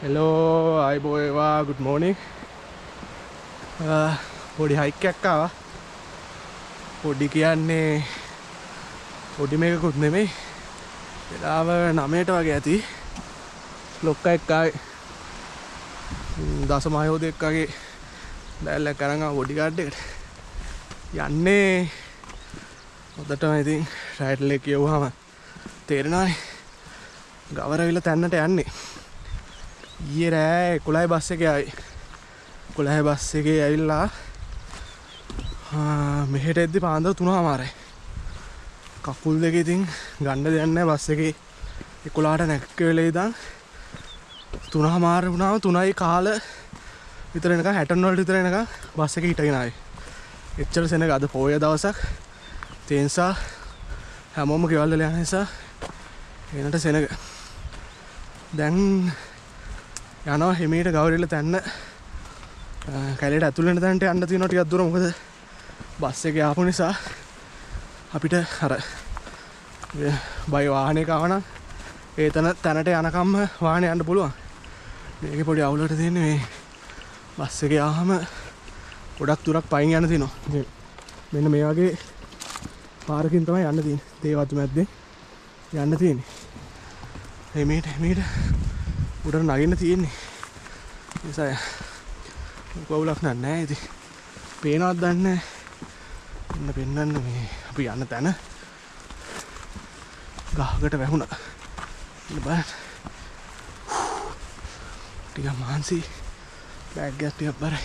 Hello, අයිබෝවා good morning. පොඩි hike එකක් ආවා. පොඩි කියන්නේ පොඩි මේකකුත් නෙමෙයි. වෙලාව 9ට වගේ ඇති. ලොක්කා එක්ක ආවේ. දසමහයෝධයෙක් වගේ බෑල්ලක් අරන් ආව බොඩි ගාඩ් එකට. යන්නේ හොදටම ඉතින් ටයිටල් එක කියවුවාම තේරෙනවානේ. ගවරවිල තැන්නට යන්නේ. ඊයේ රෑ 11 බස් එකේ ආවේ. 11 බස් එකේ ඇවිල්ලා මෙහෙට එද්දි පාන්දර 3:00යි. කකුල් දෙක ඉතින් ගන්න දෙයක් නැහැ බස් එකේ 11ට නැක්ක වෙලේ ඉඳන් 3:00 වුණාම 3යි කාල විතර එනකන් 60 වලට විතර එනකන් බස් එකේ හිටගෙන ආවේ. එච්චර සෙනග අද පොය දවසක් ඒ නිසා හැමෝම ගෙවල් වල යන නිසා එනට සෙනග. දැන් යනවා හිමීට ගවරිල්ල තැන්න කැලේට ඇතුල් වෙන තැනට යන්න තියෙනවා ටිකක් දුර. මොකද බස් එකේ ආපු නිසා අපිට අර බයි වාහනයක ආවනම් ඒ තැනට යනකම්ම වාහනේ යන්න පුළුවන්. මේකේ පොඩි අවුලකට තියෙන්නේ මේ බස් එකේ ආවම ගොඩක් දුරක් පයින් යන්න තියෙනවා. මෙන්න මේ වගේ පාරකින් තමයි යන්න තියෙන්නේ. තේ වතු මැද්දෙන් යන්න තියෙන්නේ. හිමීට උඩට නගින්න තියෙන්නේ. නිසා කවුලක් නැහැ ඉතින්. පේනවත් දන්නේ නැහැ. පෙන්නන්න මේ අපි යන තැන ගහකට වැහුණා. ඉන්න බලන්න. ටිකක් මාන්සි බෑග් එක ටිකක් බරයි.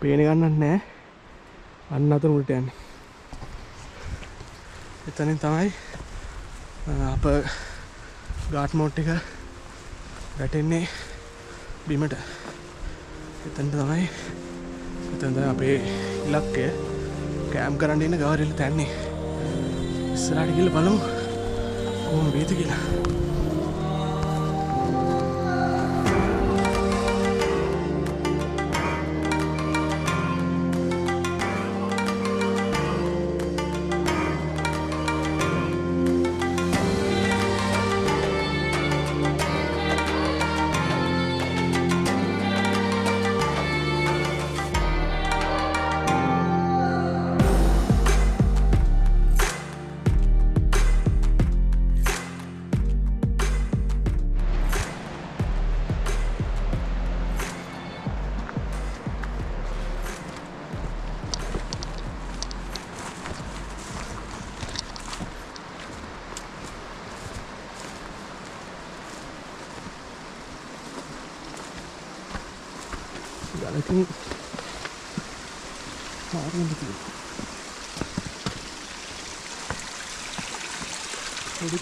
පේන ගන්නත් නැහැ. අන්න අතන උඩට යන්නේ. එතනින් තමයි අප ගාට් මෝට් එක වැටෙන්නේ බිමට. එතන තමයි අපේ ඉලක්කය. කෑම් කරන්න ඉන්න ගවරිල්ල තැන්නේ. ඉස්සරහට ගිහලා බලමු කොහොම වේද කියලා. ගලකින් මාරුන් තියෙනවා.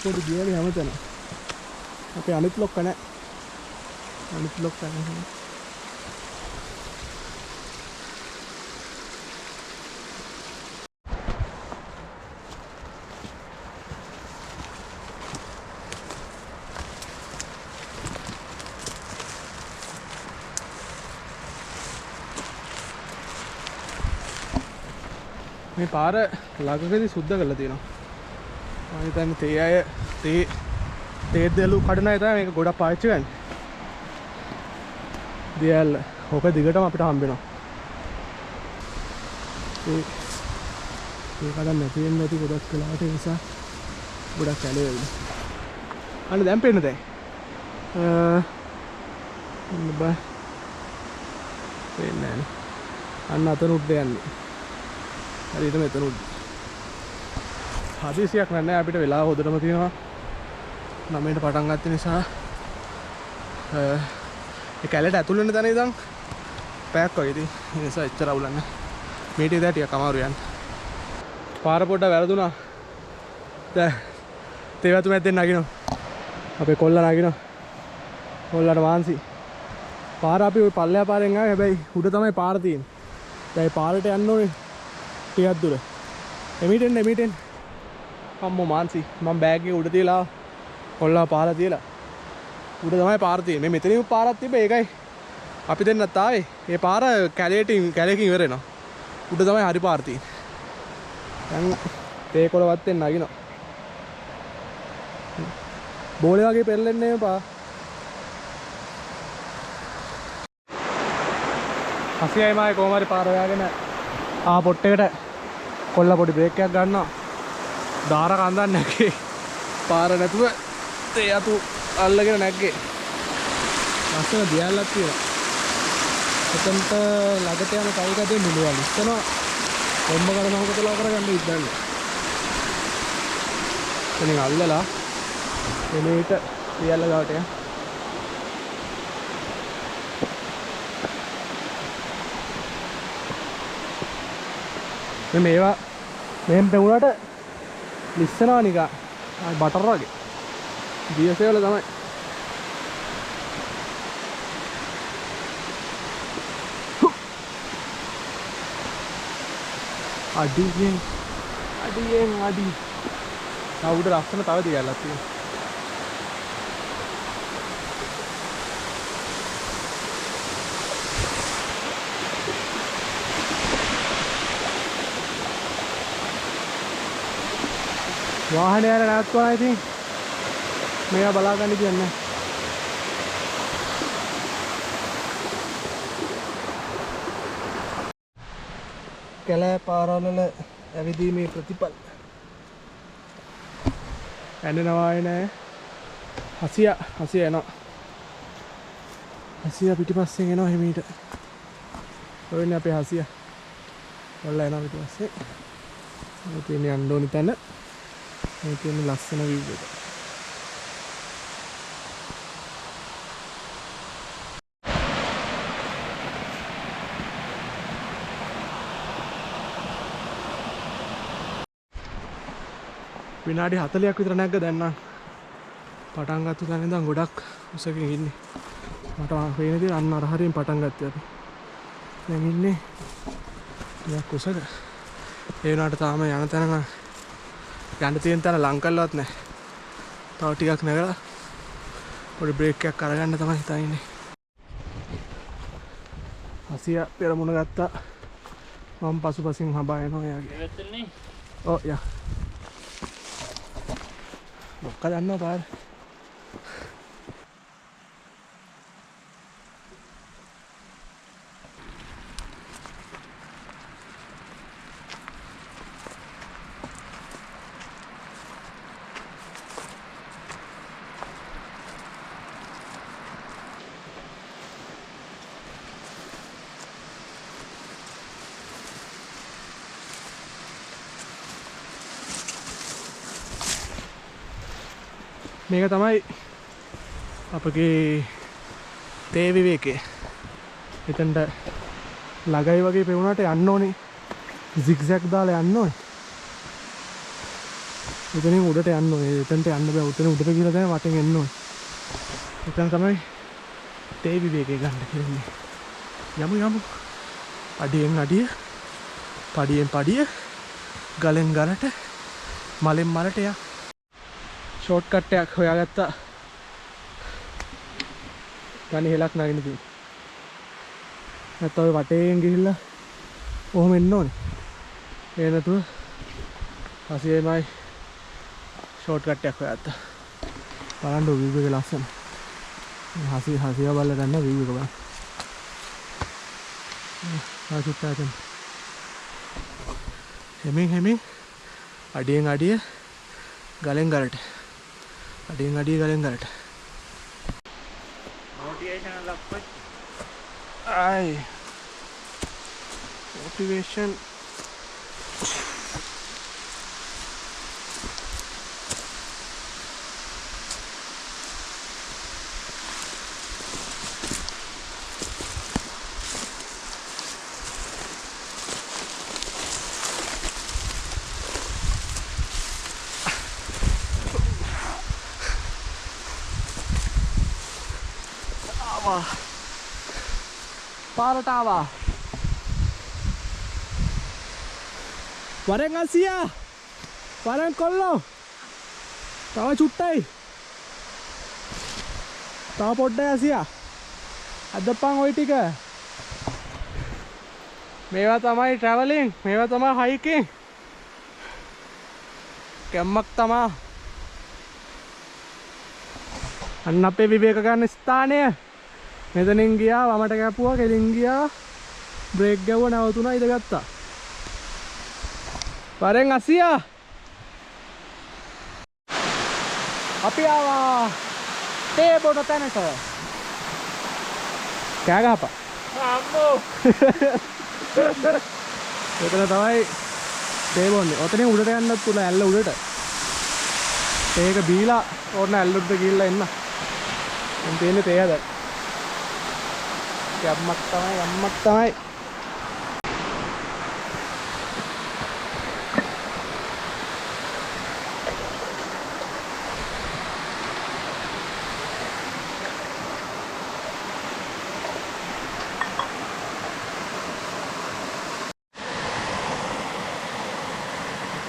පොඩි ගියනේ හැමතැන. අපේ අනිත් ලොක්ක නැහැ. අනිත් ලොක්ක නැහැ. මේ පාර ළඟකදී සුද්ධ කරලා තියෙනවා. මම හිතන්නේ තේ අය තේ දෙලු කඩන අය තමයි මේක ගොඩක් පාවිච්චි කරන්නේ. දියල් හොක දිගටම අපිට හම්බ වෙනවා. ඒ කඩන් නැති වෙන්නේ නැති ගොඩක් වෙලාවට ඒ නිසා ගොඩක් කැලේ වෙනවා. අන්න දැන් පේන්න දැන්. බා පේන්නේ නැහැ. අන්න අතන උඩ යන්නේ. හරියට මෙතන උඩ. හදිසියක් නැහැ අපිට වෙලාව හොදටම තියෙනවා. 9ට පටන් ගත්ත නිසා ඒ කැලේට ඇතුල් වෙන තැන ඉඳන් පැයක් වගේ ඉතින් ඒ නිසා එච්චර අවුලක් නැහැ. මේටි ඉඳලා ටිකක් අමාරු යන්න. පාර පොඩ්ඩක් වැරදුනා. දැන් තේවතු මැද්දෙන් නගිනවා. අපේ කොල්ල නගිනවා. කොල්ලට වාන්සි. පාර අපි ওই පල්ලෙහා පාරෙන් ආවේ. හැබැයි උඩ තමයි පාර තියෙන්නේ. දැන් පාරට යන්න ඕනේ. ටිකක් දුර. එමිටෙන් අම්මෝ මාන්සි මම බෑග් එක උඩ තියලා කොල්ලා පාලා තියලා උඩ තමයි පාර තියෙන්නේ. මේ මෙතනින් පාරක් තිබ්බේ ඒකයි අපි දෙන්නත් ආවේ. ඒ පාර කැලේකින් ඉවර වෙනවා. උඩ තමයි හරි පාර තියෙන්නේ. දැන් තේකොළ වත්තෙන් නගිනවා. බෝලේ වගේ පෙරලෙන්නේ එපා. 80යි මායි කොහොම හරි පාර හොයාගෙන පොට් එකට කොල්ල පොඩි බ්‍රේක් එකක් ගන්නවා. දාර කන්දක් නැග්ගේ. පාර නැතුව තේ අතු අල්ලගෙන නැග්ගේ. ලස්සන දියල්ලක් තියෙනවා. එතනට ළඟට යන කයික දෙන්න පුළුවන්. ඉස්සනවා කොම්බ කරන හොකටලා කරගන්න ඉද්දන්නේ. එතනින් අල්ලලා එනේට දියල්ල ගාවට යන්න. මේවා මෙහෙම පෙවුනට ලිස්සනවා නිකන් බටර් වගේ. දියසේ වල තමයි. අඩියෙන් අඩි. උඩ ලස්සන තව දියල්ලක් තියෙනවා. වාහනේ යන නැත්නම් ඉතින් මේවා බලා ගන්න කියන්නේ. කැලෑ පාරවල ඇවිදීමේ ප්‍රතිඵල ඇනෙනවා නෑ. 80 එනවා. 80 පිටිපස්සෙන් එනවා හිමීට. ඔයනේ අපේ 80. ඔල්ල එනවා පිටිපස්සේ. මේ තියෙන යන්න ඕනි තැන. මේ තියෙන ලස්සන වීව් එක. විනාඩි 40ක් විතර නැග්ග දැන් නම් පටන් ගත්ත තැන ඉඳන් ගොඩක් උසකින් ඉන්නේ. මට පේන දේ අන්න අර හරියෙන් පටන් ගත්තේ අපි. දැන් ඉන්නේ ටිකක් උසක. ඒ වුණාට තාම යන තැන නම් යන්න තියෙන තැන ලං කරලවත් නැහැ. තව ටිකක් නැගලා පොඩි බ්‍රේක් එකක් අරගන්න තමයි හිතන්නේ. 80 පෙරමුණ ගත්තා. මම පසුපසින් හඹා යනවා එයාගේ. ඉවත්නේ? ඔව් යා. මොකක්ද දන්නව පාර? මේක තමයි අපගේ තේ විවේකය. එතනට ළඟයි වගේ පෙවුනට යන්න ඕනේ. zigzag දාලා යන්න ඕනේ. එතනින් උඩට යන්න ඕනේ. එතනට යන්න බෑ. උතන උඩට ගිහලා තමයි වටෙන් එන්න ඕනේ. එතන තමයි තේ විවේකය ගන්න කියන්නේ. යමු. අඩියෙන් අඩිය, පඩියෙන් පඩිය, ගලෙන් ගලට, මලෙන් මලට යා. ෂෝට්කට් එකක් හොයාගත්තා. ගණි හෙලක් නගින්න තියෙනවා. නැත්නම් ඔය වටේෙන් ගිහිල්ලා කොහොම එන්න ඕනේ. ඒ නැතුව 80මයි ෂෝට්කට් එකක් හොයාගත්තා. බලන්න වීව් එක ලස්සන. 80 බලලා ගන්න වීව් එක බලන්න. ආචුත්තාගෙන. හැමින් අඩියෙන් අඩිය, ගලෙන් ගලට. අඩියෙන් අඩිය, ගලෙන් ගලට. मोटिवेशन लपट आई मोटिवेशन පාරට ආවා. වරෙන් 80 වරෙන් කොල්ලෝ තව චුට්ටයි තව පොඩ්ඩයි 80 අදපන් ওই ටික. මේවා තමයි ට්‍රැවලින්, මේවා තමයි හයිකින්. කැම්මක් තමයි. අන්න අපේ විවේක ගන්න ස්ථානය. මෙතනින් ගියා වමට කැපුවා, කෙලින් ගියා බ්‍රේක් ගැව්ව නැවතුණා ඉඳ ගත්තා. වරෙන් 80 අපි ආවා තේ බොන තැනට. කෑ ගහපන්. අම්මෝ. එතන තමයි තේ බොන්නේ. ඔතනින් උඩට යන්නත් පුළුවන් ඇල්ල උඩට. ඒක බීලා ඕන්න ඇල්ල උඩට ගිහිල්ලා එන්න. මම තියෙන්නේ තේ හදන්න. යම්මක් තමයි.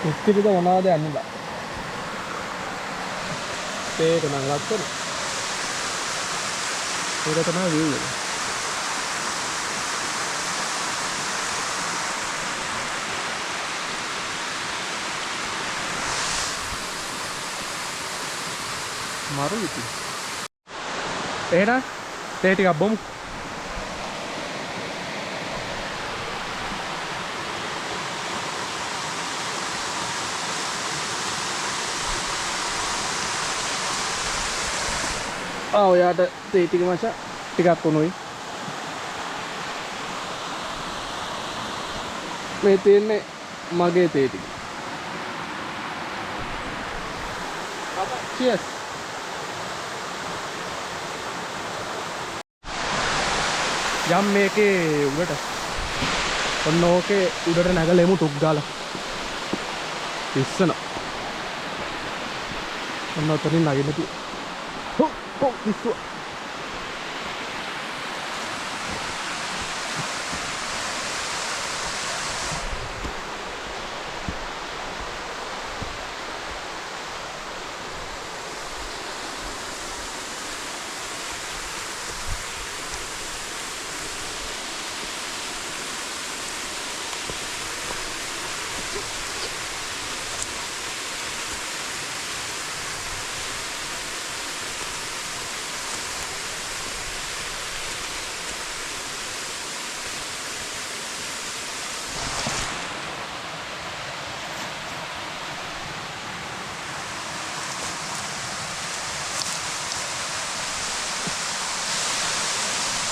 උත්තිරිද මොනවද යන්නද? ඒක නම් ලස්සන. ඒක තමයි view එක. මාරු ඉති. එහෙනම් තේ ටිකක් බොමු. ඔයාට තේ ටික මචං ටිකක් උණුයි. මේ තියෙන්නේ මගේ තේ ටික. cheers. යම් මේකේ උඩට ඔන්න ඕකේ උඩට නැගලෙමු ටුක් ගාලා. ඉස්සන. ඔන්න ඔතනින් නැගින්න තු. Oh, isso.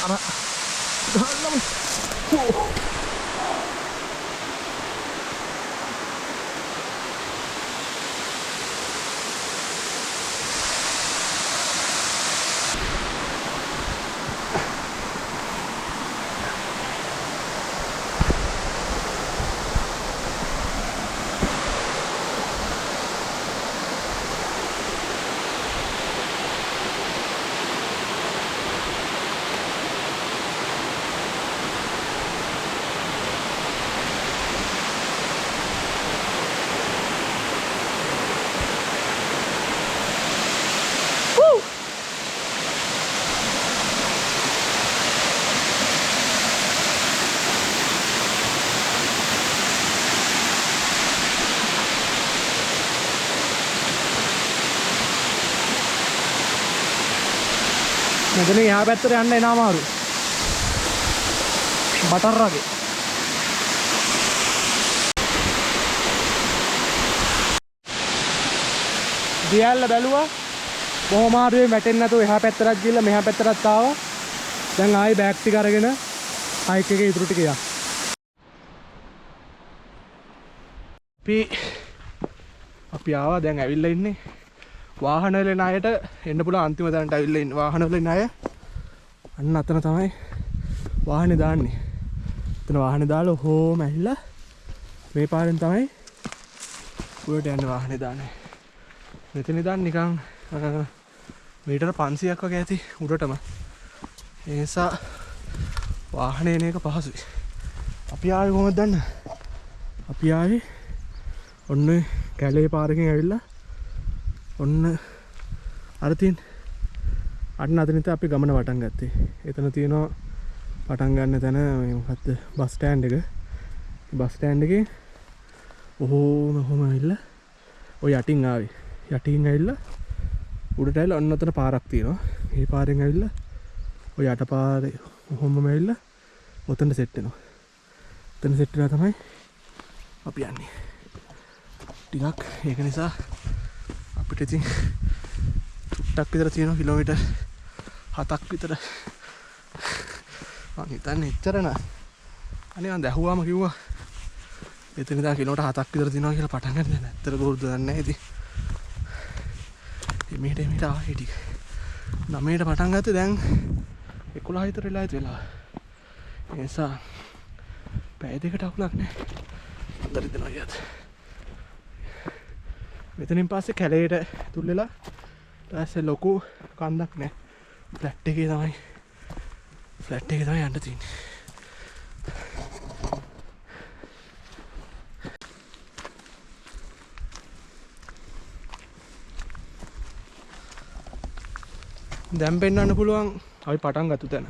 Dalam. මෙතන එහා පැත්තට යන්න එන අමාරු. බටර් වගේ. දියල්ල බැලුවා. බොහොම අමාරුවෙන් වැටෙන්නේ නැතුව එහා පැත්තට ගිහලා මෙහා පැත්තට ආවා. දැන් ආයි බෑග් ටික අරගෙන හයික් එකේ ඉතුරු ටික යන්න. අපි ආවා දැන් ඇවිල්ලා ඉන්නේ වාහන වල ණයට එන්න පුළුවන් අන්තිම තැනට ඇවිල්ලා ඉන්නේ වාහන වල ණය. අන්න අතන තමයි වාහනේ දාන්නේ. එතන වාහනේ දාලා ඔහොම ඇවිල්ලා මේ පාරෙන් තමයි උඩට යන්න වාහනේ දාන්නේ. මෙතන ඉඳන් නිකන් මීටර 500ක් වගේ ඇති උඩටම. ඒ නිසා වාහනේ එන එක පහසුයි. අපි ආවේ කොහොමද දන්න? අපි ආවේ ඔන්න කැලේ පාරකින් ඇවිල්ලා ඔන්න අර තියෙන අන්න අතනින් තමයි අපි ගමන වටන් ගත්තේ. එතන තියෙනවා පටන් ගන්න තැන මේ මොකද්ද බස් ස්ටෑන්ඩ් එක. බස් ස්ටෑන්ඩ් එකේ ඔහොම ඇවිල්ලා ඔය යටින් ආවේ. යටින් ඇවිල්ලා උඩට ඇවිල්ලා ඔන්න ඔතන පාරක් තියෙනවා. මේ පාරෙන් ඇවිල්ලා ඔය යට පාරේ ඔහොමම ඇවිල්ලා ඔතනට සෙට් වෙනවා. එතන සෙට් වෙලා තමයි අපි යන්නේ. ටිකක් ඒක නිසා අපිට ඉතින් ටක් විතර තියෙනවා කිලෝමීටර් 7ක් විතර. මං හිතන්නේ එච්චර නෑ. අනේ මං දැහුවාම කිව්වා එතන ඉඳන් කිලෝමීටර් 7ක් විතර තියෙනවා කියලා පටන් ගන්න දැන්. ඇත්තට කවුරුද දන්නේ නැහැ ඉතින්. මෙහෙට ආවේ ටික. 9ට පටන් ගත්තේ දැන් 11 විතර වෙලා ඇති වෙලා. ඒ නිසා පැය දෙකට අකුලක් නැහැ. අතර දෙනවා යත්. මෙතනින් පස්සේ කැලේට තුල් වෙලා ඊපස්සේ ලොකු කන්දක් නැහැ. ෆ්ලැට් එකේ තමයි යන්න තියෙන්නේ. දැන් පෙන්වන්න පුළුවන් අපි පටන් ගත්ත තැන.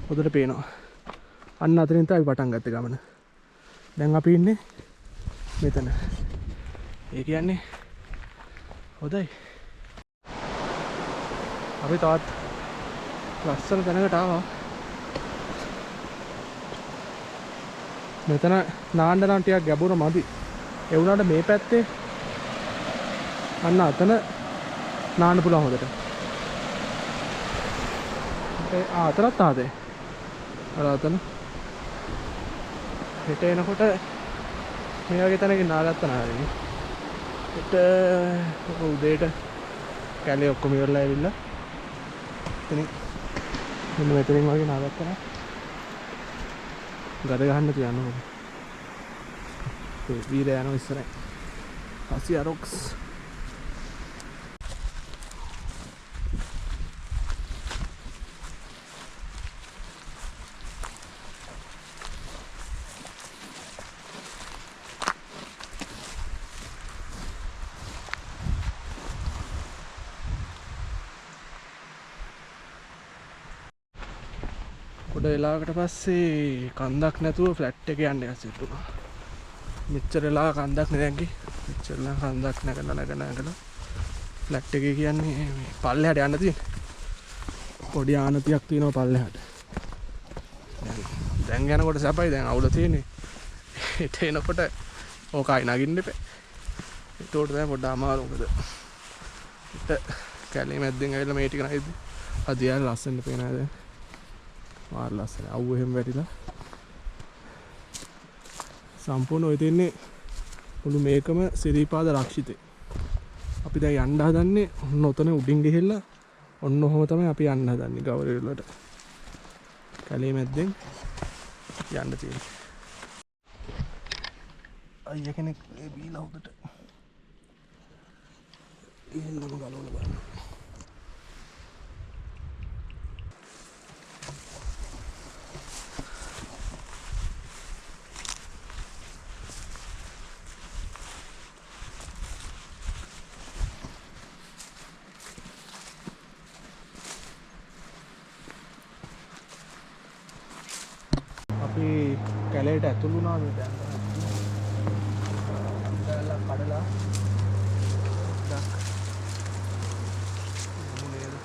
හොඳට පේනවා. අන්න අතරින් තමයි පටන් ගත්තේ ගමන. දැන් අපි ඉන්නේ මෙතන. ඒ කියන්නේ හොඳයි. අපි තාත් ලස්සන තැනකට ආවා. මෙතන නාන්න නම් ටිකක් ගැඹුර මදි. ඒ වුණාට මේ පැත්තේ අන්න අතන නාන්න පුළුවන් හොඳට. අතනත් ආතේ. අර අතන. හෙට එනකොට මේ වගේ තැනකින් නාගත්ත නාරේ. හෙට උදේට කැලේ ඔක්කොම ඉවරලා ඇවිල්ලා එතනින් මෙන්න මෙතනින් වගේ නාගත්තා. ගඩ ගහන්න තියන්න ඕනේ. ඒ වීර යනවා ඉස්සරහ. Asia Rocks. පොඩ වෙලාවකට පස්සේ කන්දක් නැතුව ෆ්ලැට් එක යන්න ඇසෙත් උනා. මෙච්චර වෙලා කන්දක් නැගි. මෙච්චර වෙලා කන්දක් නැගලා ෆ්ලැට් එකේ කියන්නේ මේ පල්ලෙහාට යන්න තියෙන. පොඩි ආනතියක් තියෙනවා පල්ලෙහාට. දැන් යනකොට සැපයි දැන් අවුල තියෙන්නේ. හෙට එනකොට ඕකයි නගින්න එපා. ඒකට තමයි පොඩ්ඩක් අමාරු මොකද. හෙට කැලේ මැද්දෙන් ඇවිල්ලා මේ ටික නයිද. අදියා ලස්සන පේනවා දැන්. මාර ලස්සන අවුව එහෙම වැටිලා සම්පූර්ණ ඔය තියන්නේ මුළු මේකම සිරිපාද රක්ෂිතේ. අපි දැන් යන්න හදන්නේ ඔන්න ඔතන උඩින් ගිහිල්ලා ඔන්න ඔහොම තමයි අපි යන්න හදන්නේ ගවරේ වලට. කැලේ මැද්දෙන් යන්න තියෙන්නේ. අයියා කෙනෙක් මේ බීලා උඩට ඉන්නම ගලවලා බලන්න. කැලේට ඇතුළු වුණා මේ දැන්. දැන්ලා කඩලා ඩක් මොනේද?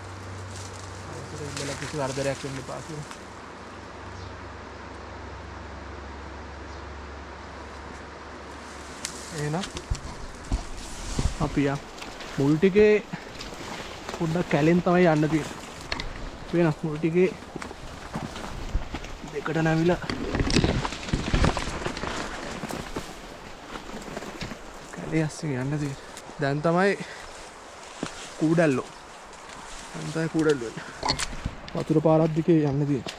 ඒක ඉඳලා කිසි වර්ධනයක් වෙන්න එපා කියලා. එහෙනම් අපි මුල් ටිකේ පොඩ්ඩක් කැලෙන් තමයි යන්න තියෙන්නේ. වෙන මුල් ටිකේ දෙකට නැවිලා ඇස්සේ යන්න තියෙන්නේ. දැන් තමයි කූඩැල්ලෝ. දැන් තමයි කූඩැල්ලෝ එන්නේ. වතුර පාරක් දිගේ යන්න තියෙන්නේ.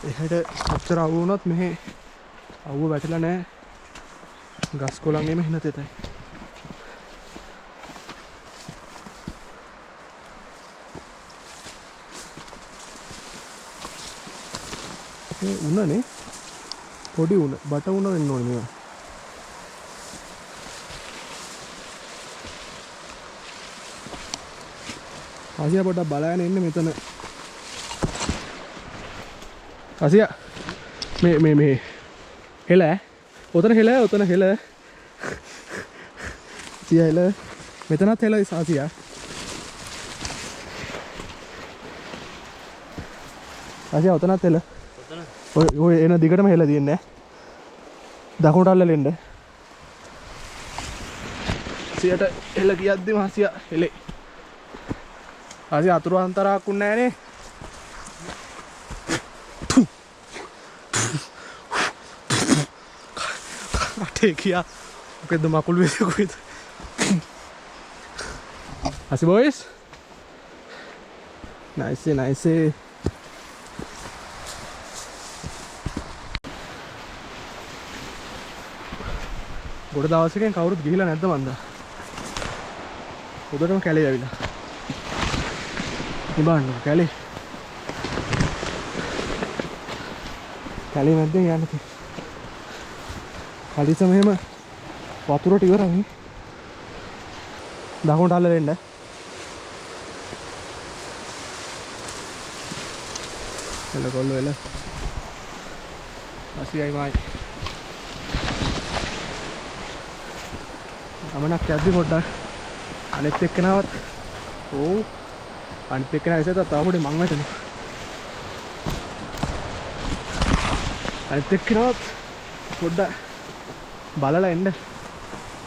එහෙට ඔච්චර අවුව වුණත් මෙහි අවුව වැටිලා නැහැ. ගස් කොළන් එමෙ හින තෙතයි. උනනේ පොඩි උන බට උන වෙන්න ඕනේ මේවා. ආසියා පොඩ්ඩක් බලන්න එන්න මෙතන. ආසියා මේ හෙල ඔතන හෙල සියා හෙල මෙතනත් හෙල ආසියා. ආසියා ඔතනත් එල. ඔය එන දිගටම හෙලා තියෙන්නේ. දකුණට අල්ලලා එන්න. සියට එල කියද්දි මාසියා එලේ. ආසියා අතුරු අන්තරාවක් උන්නේ නැහනේ. අටේ කියා. මොකද මකුළු වෙද කොහෙද? ආසි බොයිස්. nice. ගොඩ දවසකින් කවුරුත් ගිහිලා නැද්ද මන්දා? උඩටම කැලේ ඇවිල්ලා. ඉබාන්න කැලේ. කැලේ මැද්දෙන් යන්න තියෙන්නේ. හදිසම එහෙම වතුරට ඉවරයි. දකුණට අල්ලලා එන්න. එල කොල්ලෝ එල. ආසියයි මායි. අමනක් යද්දි පොඩ්ඩක් අනෙත් එක්කනවත් අනිත් එක්කන ඉසත තව පොඩි මං වැටෙනවා. අනිත් එක්කනවත් පොඩ්ඩක් බලලා එන්න.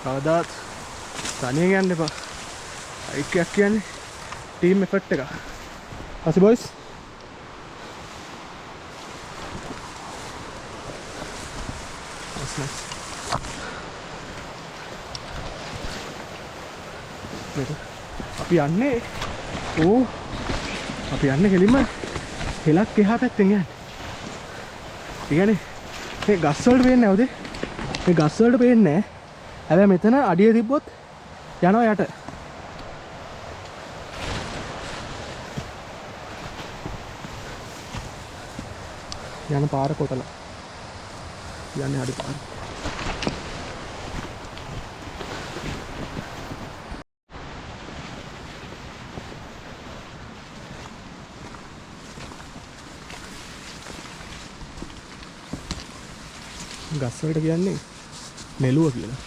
කවදාත් තනියෙන් යන්න එපා. අයික්කයක් කියන්නේ ටීම් එෆර්ට් එක. හසි බොයිස්. අපි යන්නේ අපි යන්නේ කෙලින්ම හෙලක් එහා පැත්තෙන් යන්නේ. ඒ කියන්නේ මේ ගස් වලට පේන්නේ නැවද? මේ ගස් වලට පේන්නේ නැහැ. හැබැයි මෙතන අඩිය තිබ්බොත් යනවා යට. යන පාර කොටලා. යන්නේ අඩි පාර. ගස් වලට කියන්නේ නෙළුව කියලා.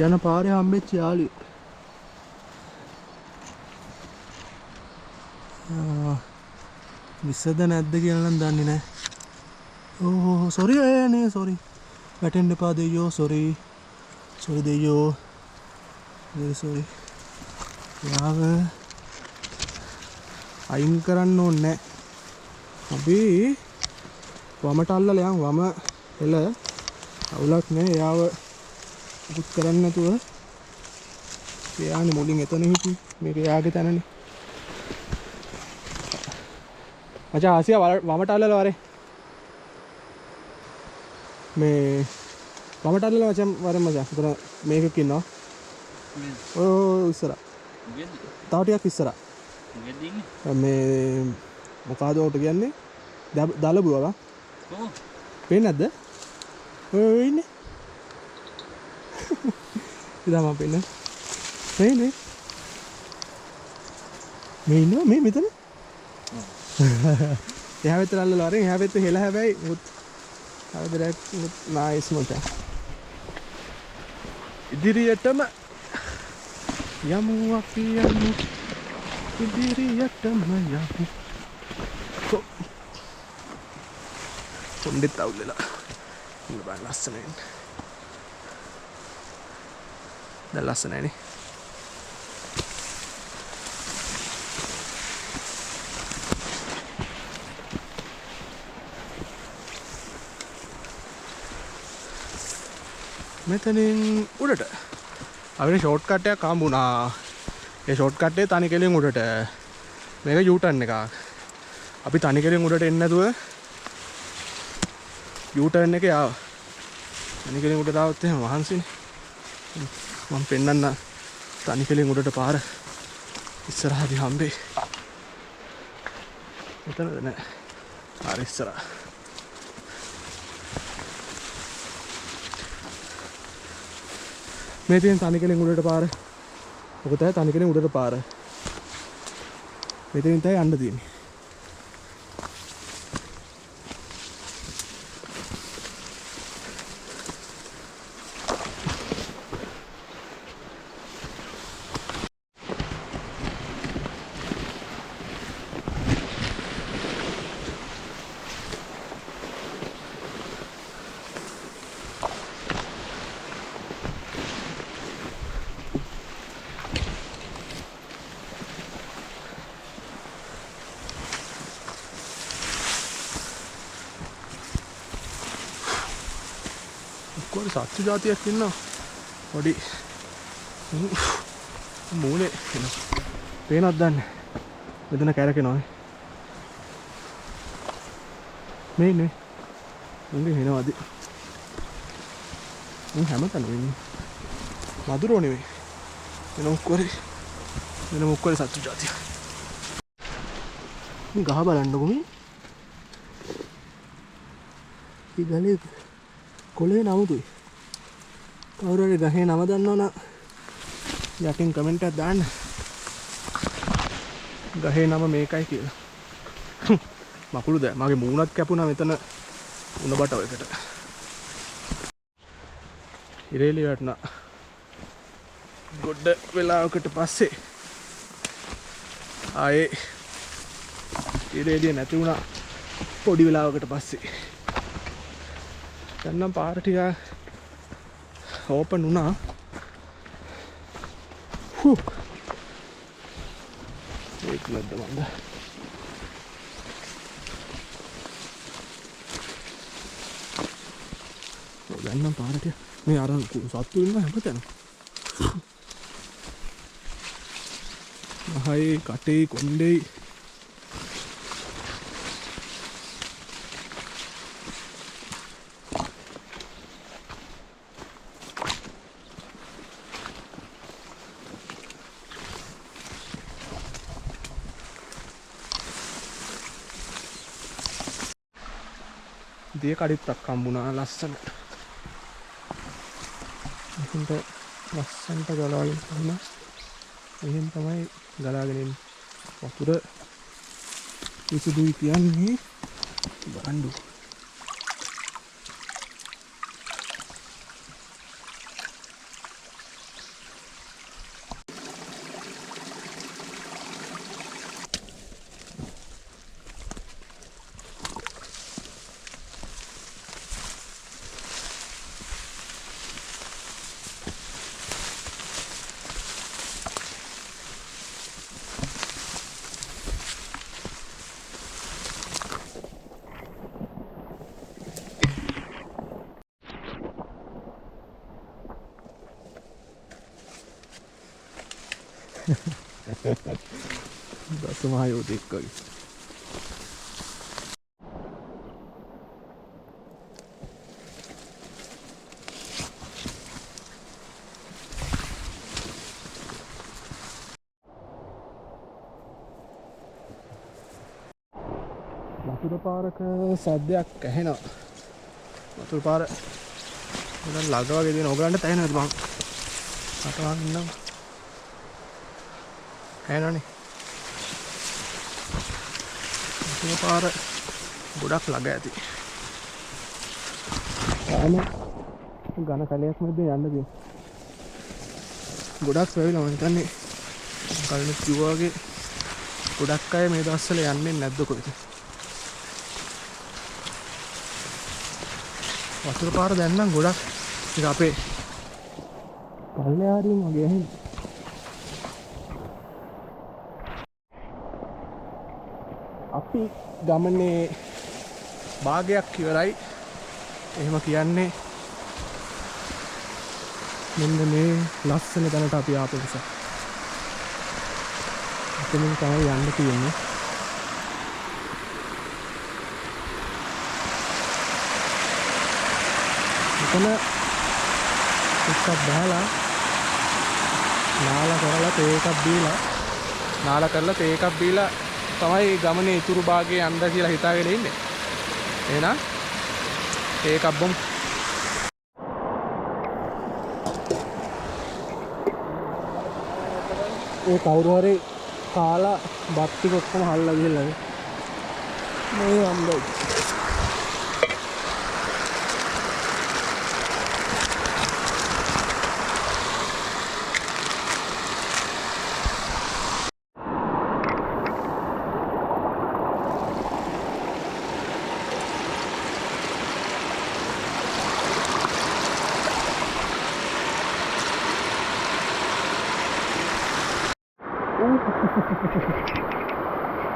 යන පාරේ හම්බෙච්ච යාළුවෝ. විසද නැද්ද කියලා නම් දන්නේ නැහැ. ඕ සෝරි නේ සෝරි. වැටෙන්න එපා දෙයියෝ සෝරි. සෝරි දෙයියෝ. සෝරි. යාව අයින් කරන්න ඕනේ නැහැ. අපි වමට අල්ලලා යන් වම එල අවුලක් නැහැ. යාව උත් කරන්න නැතුව එයානේ මුලින් එතන හිටි. මේක එයාගේ තැනනේ. මචං ආසියා වමට අල්ලලා වරේ. මේ වමට අල්ලලා මචං වරේ මචං. උතන මේකක් ඉන්නවා. ඉස්සර තව ටිකක් ඉස්සර මේ මොකද උට කියන්නේ දලබුවා පේන්නේ නැද්ද ඔය ඉන්නේ ඉතින් මම පේන්නේ පේන්නේ මේ ඉන්නවා මේ මෙතන එහා පැත්තට අල්ලලා වරෙන් එහා පැත්තේ හෙලා හැබැයි මුත් අවදරක් මුත් නයිස් මචං ඉදිරියටම යමු අපි යමු ඉදිරියටම යමු කොණ්ඩෙත් අවුල්ලලා ඉන්න බෑ ලස්සනයි දැන් ලස්සනයිනේ මෙතනින් උඩට අපිට ෂෝට් කට් එකක් හම්බුණා. ඒ ෂෝට් කට් එකේ තනි කෙලින් උඩට. මේක U-turn එකක්. අපි තනි කෙලින් උඩට එන්නේ නැතුව U-turn එකේ ආවා. තනි කෙලින් උඩට ආවොත් එහෙම වහන්සිනේ. මම පෙන්නන්න තනි කෙලින් උඩට පාර ඉස්සරහදී හම්බේ. එතනද නෑ. හරි ඉස්සරහ. මේ තියෙන තනි කෙලින් උඩට පාර. ඔක තමයි තනි කෙලින් උඩට පාර. මෙතනින් තමයි යන්න තියෙන්නේ. සත්තු జాතියක් ඉන්නවා. පොඩි මූලේ එනවා. පේනවද දන්නේ? මෙතන කැරකෙනවා. මේ නේ. මුංගේ එනවාද? මුං හැමතැනම ඉන්නේ. මදුරෝ නෙවෙයි. වෙන මොක්කොරේ සත්තු జాතියක්. මේ ගහ බලන්නකො මේ. මේ ගලේ කොළේ නමුතුයි. කවුරු හරි ගහේ නම දන්නවනම් යටින් කමෙන්ට් එකක් දාන්න. ගහේ නම මේකයි කියලා. මකුළු දැ මගේ මූණත් කැපුණා මෙතන උණ බටව එකට. ඉරේලි වැටුණා. ගොඩ වෙලාවකට පස්සේ ආයේ ඉරේලිය නැති වුණා පොඩි වෙලාවකට පස්සේ. දැන් නම් පාර ටික ඕපන් වුණා. ඒක නැද්ද මන්ද? දැන් නම් පාර ටික මේ අර සත්තු ඉන්න හැමතැනම. මහයි කටේ කොණ්ඩේ දිය කඩਿੱත්තක් හම්බුණා ලස්සනට. එතනට ලස්සනට ගලාගෙන යනවා. එහෙන් තමයි ගලාගෙන එන්නේ. වතුර විසුදුයි කියන්නේ බණ්ඩු. දසමහයෝ දෙක්කගේ වතුර පාරක සද්දයක් ඇහෙනවා. වතුර පාර ළඟ වගේ දෙන ඔයගලන්ට තැහෙනවද මං අතවන් ඉන්නම් ඇහෙනවනේ. වතුර පාර ගොඩක් ළඟ ඇති. තාම ඝන කැලයක් මැද යන්න දෙන්න. ගොඩක් වෙවිලා මම හිතන්නේ කලින් කිව්වා වගේ ගොඩක් අය මේ දවස්වල යන්නේ නැද්ද කොහෙද? වතුර පාර දැන් නම් ගොඩක් ටික අපේ පල්ලෙහාරින් වගේ ඇහෙන්නේ. අපි ගමනේ භාගයක් ඉවරයි. එහෙම කියන්නේ මෙන්න මේ ලස්සන තැනට අපි ආපු නිසා. එතනින් තමයි යන්න තියෙන්නේ. එතන එකක් බහලා නාලා කරලා තේ එකක් බීලා තමයි ගමනේ ඉතුරු භාගයේ යන්න කියලා හිතාගෙන ඉන්නේ. එහෙනම් ඒකක් බොමු. ඒ කවුරු හරි කාලා බත් ටික ඔක්කොම හල්ලා ගිහලා මේ වම්බයි.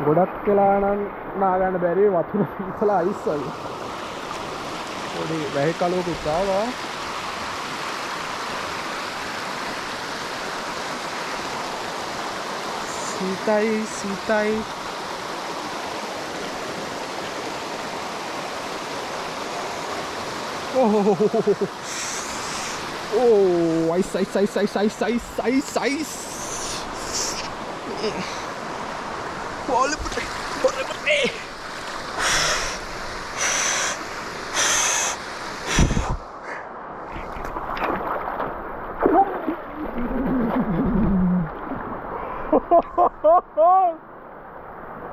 ගොඩක් වෙලා නම් නාගන්න බැරි වතුර ඉතලා අයිස් වගේ. පොඩි වැහි කලුවකුත් ආවා. සීතයි සීතයි. Oh, ice, ice, ice, ice, ice, ice, ice, ice. Boleh putih, boleh putih.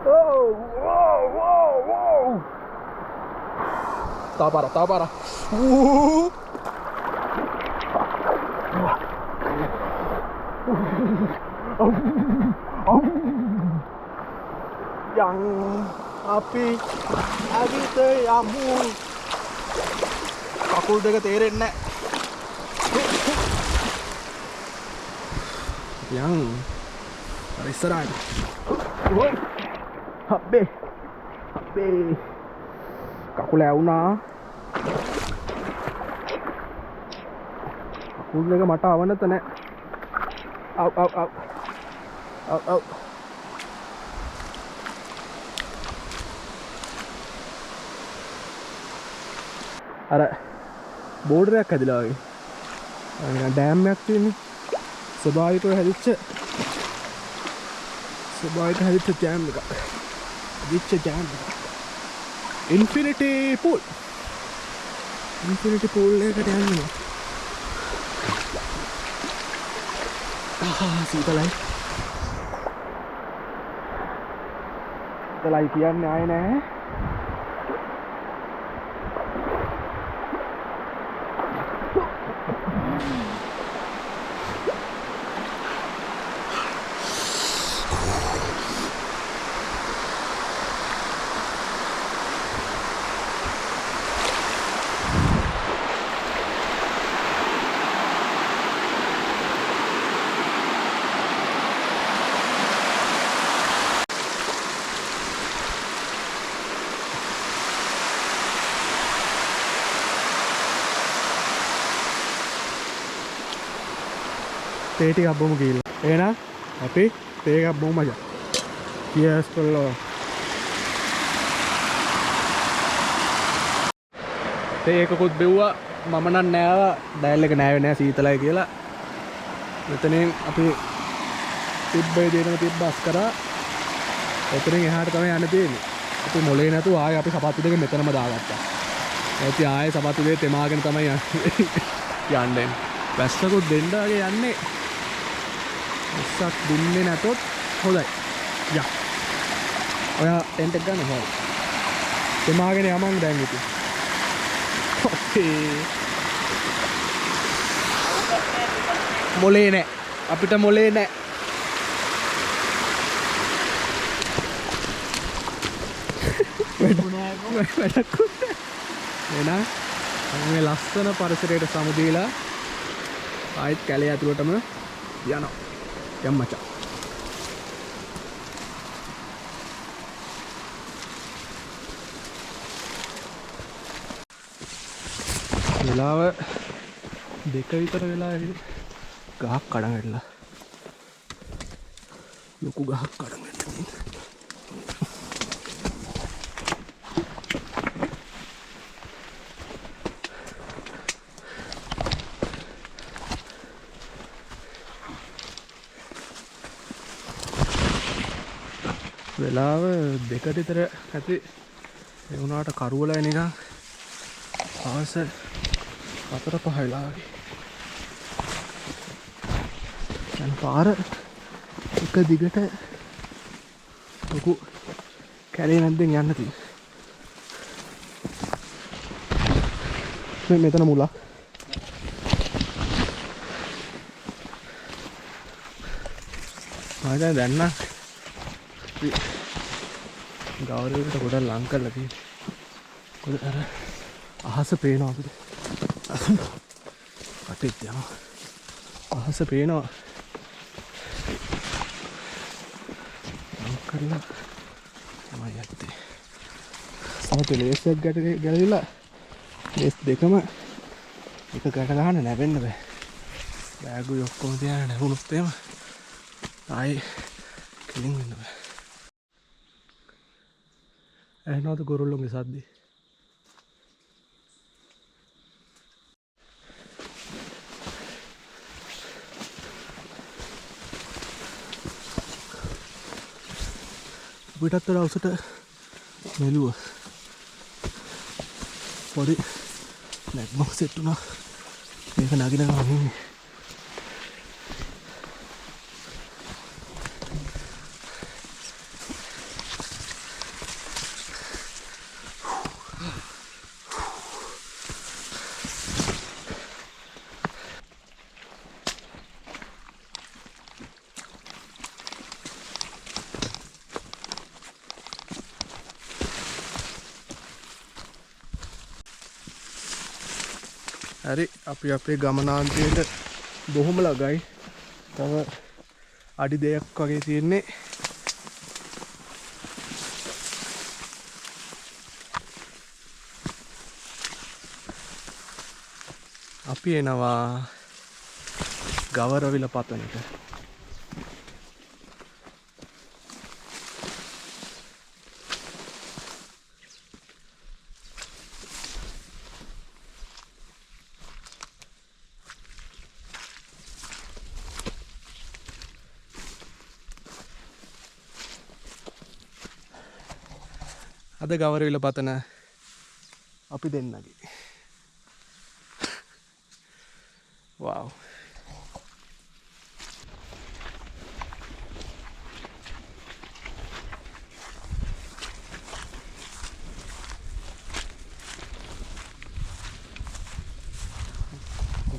Oh, wow, wow, wow. Tak parah, tak parah. Yang api agit yamu kakul දෙක තේරෙන්නේ නැහැ. yang අර ඉස්සරහට අපේ කකුල ඇවුනා. කකුල් දෙක මට අවනත නැහැ. Au. අර බෝඩරයක් හැදිලා වගේ. අර ඩෑම් එකක් තියෙන්නේ. ස්වභාවිකව හැදිච්ච ඩෑම් එකක්. දිච්ච ඩෑම් එකක්. ඉන්ෆිනිටි පූල් එකට යන්නේ. සීතලයි කියන්නේ ආයේ නැහැ. තේ ටිකක් බොමු කියලා. එහෙනම් අපි තේ එකක් බොමු මචං. cheers කොල්ලෝ. තේ එකකුත් බෙව්වා. මම නම් නෑවා. ඩයල් එක නෑවේ නෑ සීතලයි කියලා. මෙතනින් අපි තිබ්බේ දෙනම බස් කරා. එතනින් එහාට තමයි යන්න තියෙන්නේ. අපි මොලේ නැතුව ආයේ අපි සපත්තු දෙක මෙතනම දාගත්තා. ඒත් ආයේ සපත්තු දෙක තෙමාගෙන තමයි යන්නේ. වැස්සකුත් දෙන්නගේ යන්නේ. වැස්සක් දුන්නේ නැතොත් හොඳයි. යා. ඔයා ටෙන්ට් එක ගන්න හොයලා. තෙමාගෙන යමන් දැන් ඉතින්. ඔකේ. මොලේ නෑ. අපිට මොලේ නෑ. එහෙනම් මේ ලස්සන පරිසරයට සමු දීලා ආයෙත් කැලේ ඇතුළටම යනවා. යම් මචං. වෙලාව 2 විතර වෙලා ගහක් කඩන් වැටලා. ලොකු ගහක් කඩන් වැටලා. වෙලාව 2 විතර ඇති. ඒ වුණාට කරුවල නිකන් ආස 4-5 වෙලා වගේ. දැන් පාර එක දිගට ලොකු කැලේ නැද්දෙන් යන්න තියෙනවා. මෙතන මුලක්. ආයෙත් දැන් නම් ගෞරවයට ගොඩක් ලං කරලා තියෙනවා. කොහොමද අර අහස පේනවා අපිට. කටෙත් යනවා. අහස පේනවා. ලං කරලා තමයි යත්තේ. සමහර ලේස් එකක් ගැලවිලා ලේස් දෙකම එක ගැට ගන්න නැවෙන්න බෑ. බෑගුයි ඔක්කොම තියාගෙන නැවුනොත් එහෙම ආයි කෙලින් වෙන්න බෑ. ඇහෙනවද ගොරොල්ලොන්ගේ සද්දේ? පිටත් වල අවසට මෙලුව පොඩි නැග්මක් සෙට් වුණා. මේක නගින ගමන් හරි අපි අපේ ගමනාන්තයට බොහොම ළඟයි. තව අඩි 2ක් වගේ තියෙන්නේ. අපි එනවා ගවරවිල පතනට. අද ගවරවිල පතන අපි දෙන්නගේ. wow.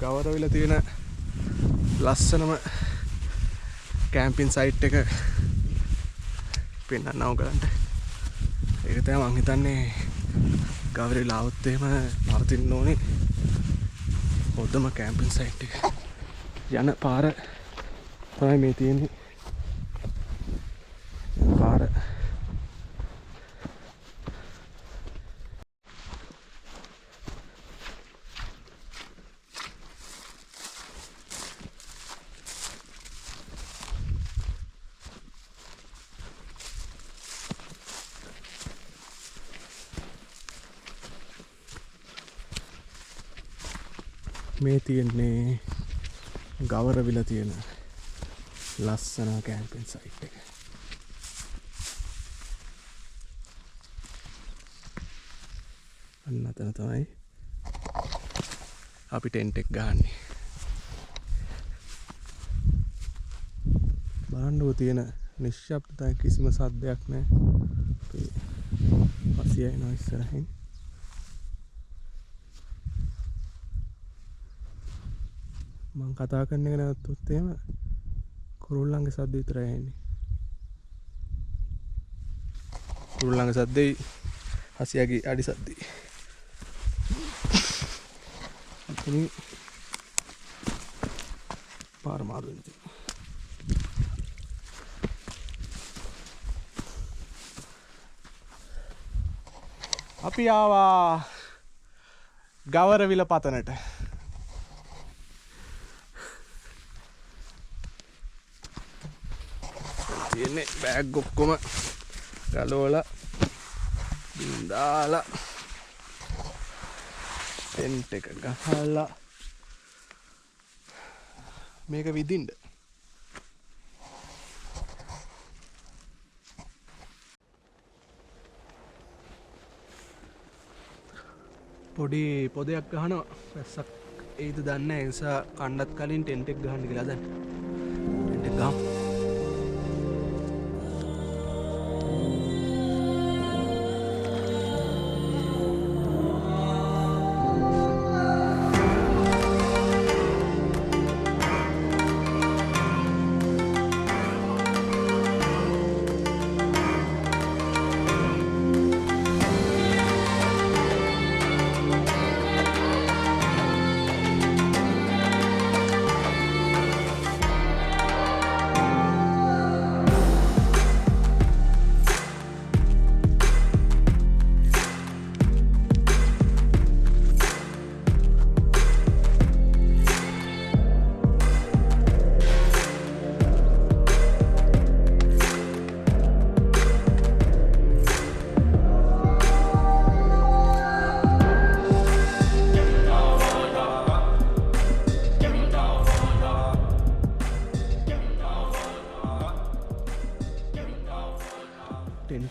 ගවරවිල තියෙන ලස්සනම කැම්පින් සයිට් එක පෙන්නන්න ඕගලන්ට. ඒක තමයි මං හිතන්නේ ගවරවිල આવුත් එහෙම නවතින්න ඕනේ. හොඳම කැම්පින් සයිට් එක. යන පාර තමයි මේ තියෙන්නේ. පාර මේ තියෙන්නේ ගවරවිල තියෙන ලස්සන කැම්පින් සයිට් එක. අන්න අතන තමයි අපි ටෙන්ට් එක ගහන්නේ. බලන්නකෝ තියෙන නිශ්ශබ්දතාවය, කිසිම සද්දයක් නැහැ. අපි පස්සියනවා ඉස්සරහින්. මං කතා කරන එක නැවතුත් එහෙම කුරුල්ලන්ගේ සද්ද විතරයි ඇහෙන්නේ. කුරුල්ලන්ගේ සද්දේ හසියාගේ අඩි සද්දේ. ඉතින් පාර මාරු වෙනවා. අපි ආවා ගවරවිල පතනට. තියෙන්නේ බෑග් ඔක්කොම ගලවලා දාලා ටෙන්ට් එක ගහලා මේක විදින්න. පොඩි පොදයක් ගහනවා. වැස්සක් එයිද දන්නේ නැහැ. ඒ නිසා කණ්ඩත් කලින් ටෙන්ට් එක ගහන්න කියලා හදන්න. ටෙන්ට් එක ගහමු.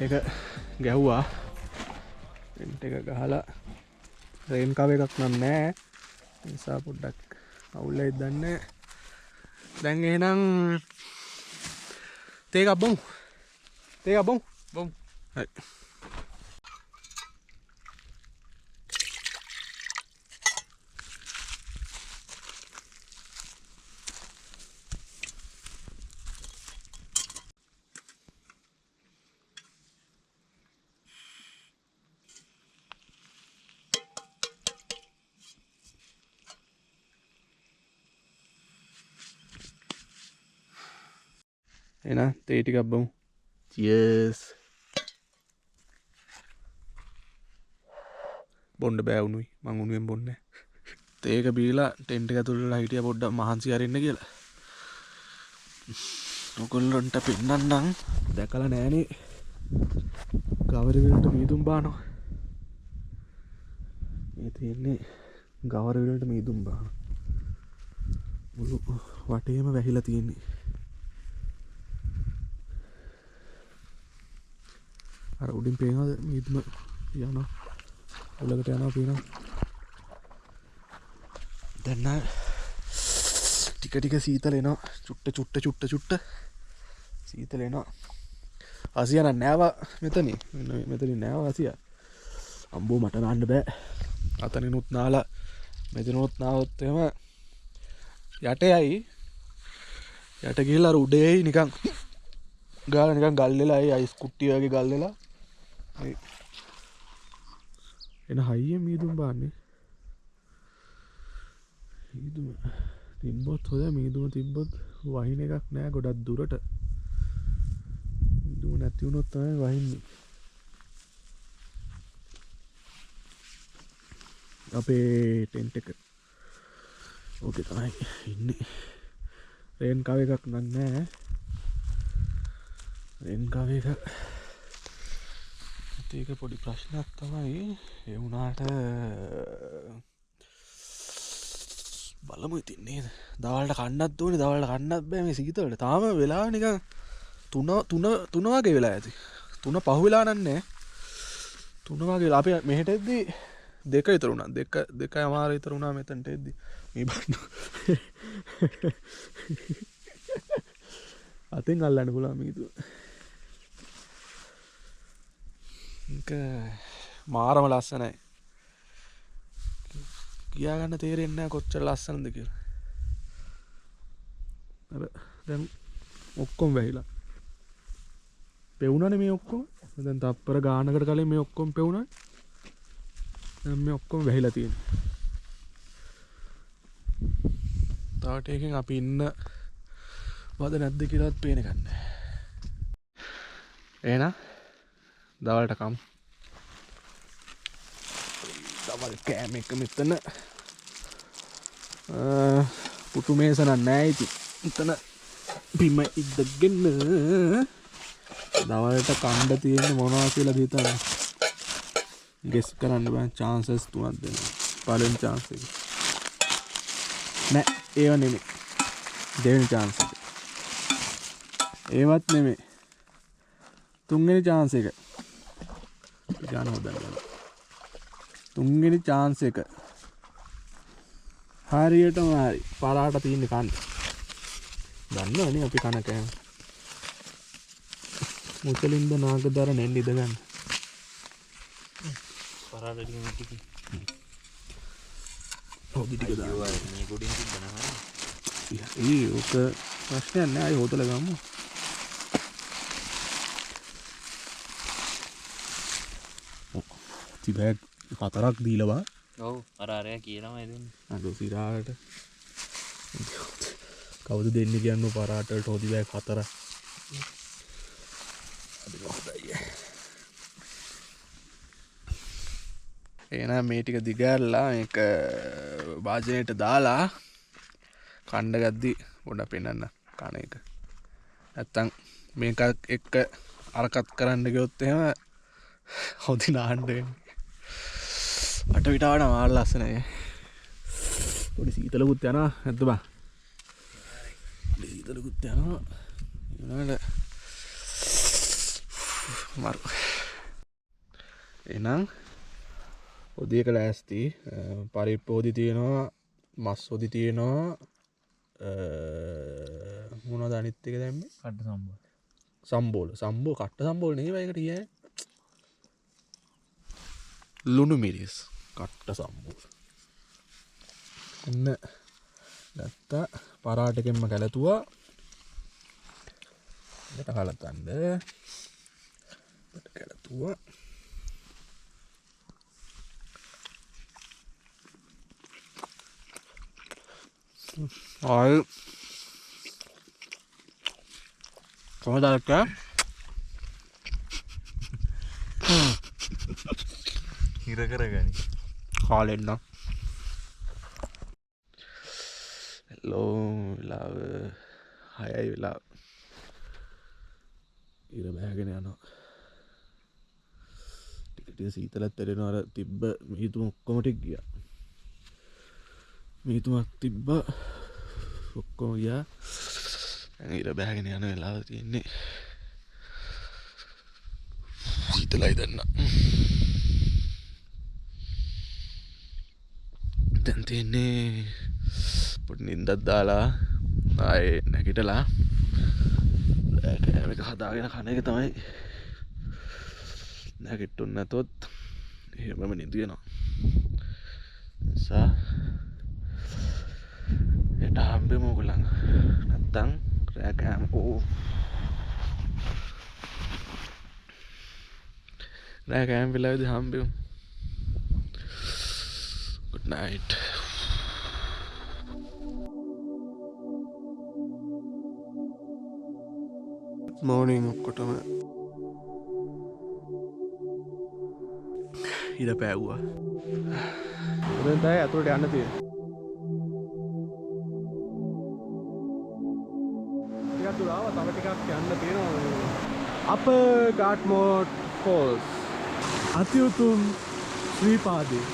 ටෙන්ට් එක ගැහුවා. ටෙන්ට් එක ගහලා රේන් කව එකක් නම් නැහැ. ඒ නිසා පොඩ්ඩක් අවුල් වෙයිද දන්නේ නැහැ. දැන් එහෙනම් තේ එකක් බොමු. තේ එකක් බොමු. බොමු. හරි. එහෙනම් තේ ටිකක් බොමු. Cheers. බොන්න බෑ උණුයි. මං උණුවෙන් බොන්නේ. තේ එක බීලා ටෙන්ට් එක ඇතුළේ හිටියා පොඩ්ඩක් මහන්සි අරින්න කියලා. ඔයගොල්ලන්ට පෙන්නන්නම්. දැකලා නෑනේ. ගවරවිලට මීදුම් බානවා. මේ තියෙන්නේ ගවරවිලට මීදුම් බානවා. මුළු වටේම වැහිලා තියෙන්නේ. අර උඩින් පේනවද මීදුම යනවා. උලකට යනවා පේනවා. දැන් ටික ටික සීතල එනවා. චුට්ට සීතල එනවා. ආසියා නම් නෑවා මෙතනින්. මෙතනින් නෑවා ආසියා. අම්බෝ මට නාන්න බෑ. අතනිනුත් නාලා මෙතනොත් නාවොත් එහෙම යට යයි. යට ගිහලා අර උඩේ නිකන් ගාලා නිකන් ගල් වෙලා ඒ අයිස් කුට්ටිය වගේ ගල් වෙලා එන හයිය මීදුම් බාන්නේ. මීදුම තිබ්බොත් හොඳයි. මීදුම තිබ්බොත් වහින එකක් නෑ ගොඩක් දුරට. මීදුම නැති වුණොත් තමයි වහින්නේ. අපේ ටෙන්ට් එක ඕකේ තමයි ඉන්නේ. රේන් කව එකක් නම් නෑ. රේන් කව එක ඒක පොඩි ප්‍රශ්නයක් තමයි. ඒ වුණාට බලමු ඉතින් නේද. දවල්ට කන්නත් ඕනේ. දවල්ට කන්නත් බෑ මේ සීතලට. තාම වෙලාව නිකන් 3 වගේ වෙලා ඇති. 3 පහ වෙලා නන්නේ. 3 වගේ වෙලා අපි මෙහෙට එද්දි 2 විතර වුණා. 2:00 විතර වුණා මෙතනට එද්දි. මේ බන්න. අතෙන් අල්ලන්න පුළුවන් මේක. ඒක මාරම ලස්සනයි. කියා ගන්න තේරෙන්නේ නැහැ කොච්චර ලස්සනද කියලා. අර දැන් ඔක්කොම වැහිලා. පෙවුනනේ මේ ඔක්කොම. දැන් තප්පර ගානකට කලින් මේ ඔක්කොම පෙවුනා. දැන් මේ ඔක්කොම වැහිලා තියෙනවා. තාට එකෙන් අපි ඉන්න වද නැද්ද කියලාත් පේන ගන්න. එහෙනම් දවල්ට කම්. දවල් කෑම එක මෙතන. පුටු මේස නෑ ඉතින්. මෙතන බිම ඉදගෙන දවල්ට කණ්ඩ තියෙන්නේ මොනවා කියලා හිතන්න. ගෙස් කරන්න බෑ. chances 3ක් දෙනවා. පළවෙනි chance එක. නෑ ඒව නෙමෙයි. දෙවෙනි chance එක. ඒවත් නෙමෙයි. තුන්වෙනි chance එක. ගාන හොදන්න. තුන්වෙනි chance එක. හරියටම හරි. පරාට තියෙන කන්න. දන්නවනේ අපි කන කෑම. මුචලින්ද නාගදර නෙන්න ඉඳ ගන්න. පරාට ටික හොදි ටික දාන්න. මේ ගොඩින් තිබ්බනවා. ඔක ප්‍රශ්නයක් නෑ. අය හොදලා ගමු. තිබෑග් 4ක් දීලවා. ඔව් අර අරයා කියනවා එදුන්නේ. අද සිරාට කවුද දෙන්නේ කියන්නේ පරාටට හොදි බෑග් 4ක්. එහෙනම් මේ ටික දිගහැරලා මේක වාජනයට දාලා කණ්ඩ ගද්දි පොඩ්ඩක් පෙන්නන්න කන එක. නැත්තම් මේක එක්ක අරකත් කරන්න ගියොත් එහෙම හොදි නාන්න වෙන්නේ. අට විටාවට මාර ලස්සනයි. පොඩි සීතලකුත් යනවා නැද්ද බං? සීතලකුත් යනවා. ඊළඟට මරු එහෙනම් ඔදියක ලෑස්ති පරිප්පු හොදි තියෙනවා මස් හොදි තියෙනවා මොනවද අනිත් එක දැම්මේ කට්ට සම්බෝ සම්බෝල කට්ට සම්බෝල නෙවෙයි ඒකට කියන්නේ ලුණු මිරිස් කට්ට සම්බෝල එන්න ගත්තා පරාටකෙන්ම කැලතුවා එකට කලතන්න කැලතුවා ආය කොහොමද දැක්කේ හිර කරගනි කාලෙන්න හෙලෝ වෙලාව 6යි වෙලාව ඉර බෑගෙන යනවා ටික සීතලත් ඇරෙනවා අර තිබ්බ මිහිතුම ඔක්කොම ටික ගියා මිහිතුමක් තිබ්බ ඔක්කොම ගියා දැන් ඉර බෑගෙන යන වෙලාව තියෙන්නේ සීතලයි දැන් දැන් තියෙන්නේ පොඩි නින්දක් දාලා ආයේ නැගිටලා කෑම එක හදාගෙන කන එක තමයි නැගිට්ටුන් නැතොත් එහෙමම නිදිනවා නිසා එට හම්බෙමු ඔයගොල්ලන් නැත්තම් රෑ කෑම රෑ කෑම වෙලාවේදී හම්බෙමු good night morning ඔක්කොටම ඉර පෑවුවා දැන් තමයි අතුලට යන්න තියෙන්නේ ටිකක් දුර ආවා තව ටිකක් යන්න තියෙනවා අපර් ගාට්මෝට් ෆෝල්ස් අති උතුම් ශ්‍රී පාදේ